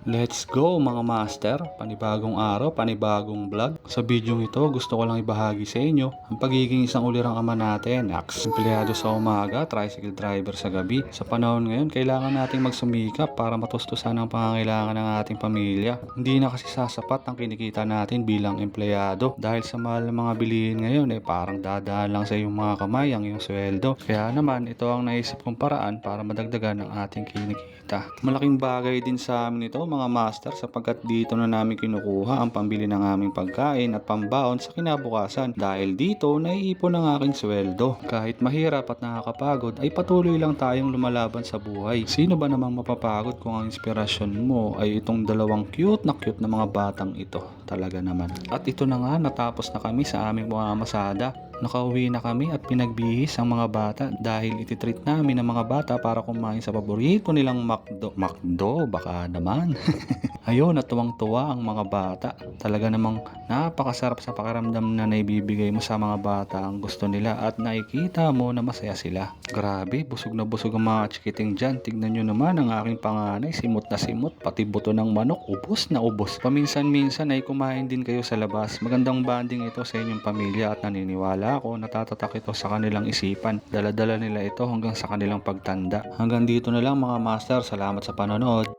Let's go mga master, panibagong araw, panibagong vlog. Sa video ito, gusto ko lang ibahagi sa inyo ang pagiging isang ulirang ama natin. Empleyado sa umaga, tricycle driver sa gabi. Sa panahon ngayon, kailangan nating magsumikap para matustusan ang pangangailangan ng ating pamilya. Hindi na kasi sasapat ang kinikita natin bilang empleyado. Dahil sa mahal ng mga bilihin ngayon, parang dadaan lang sa iyong mga kamay ang iyong sweldo. Kaya naman, ito ang naisip kong paraan para madagdagan ang ating kinikita. Malaking bagay din sa amin ito mga master sapagkat dito na namin kinukuha ang pambili ng aming pagkain at pambaon sa kinabukasan. Dahil dito naiipon ang aking sweldo. Kahit mahirap at nakakapagod ay patuloy lang tayong lumalaban sa buhay. Sino ba namang mapapagod kung ang inspirasyon mo ay itong dalawang cute na mga batang ito? Talaga naman. At ito na nga, natapos na kami sa aming pamamasada. Nakauwi na kami at pinagbihis ang mga bata dahil ititreat namin ang mga bata para kumain sa paborito nilang McDo, baka naman. Ayun, at tuwang-tuwa ang mga bata. Talaga namang napakasarap sa pakiramdam na naibibigay mo sa mga bata ang gusto nila at nakikita mo na masaya sila. Grabe, busog na busog ang mga chikiting dyan. Tignan nyo naman ang aking panganay, simot na simot, pati buto ng manok, ubos na ubos. Paminsan-minsan ay kumain din kayo sa labas. Magandang banding ito sa inyong pamilya at naniniwala ako natatatak ito sa kanilang isipan. Dala-dala nila ito hanggang sa kanilang pagtanda. Hanggang dito na lang mga master. Salamat sa panonood.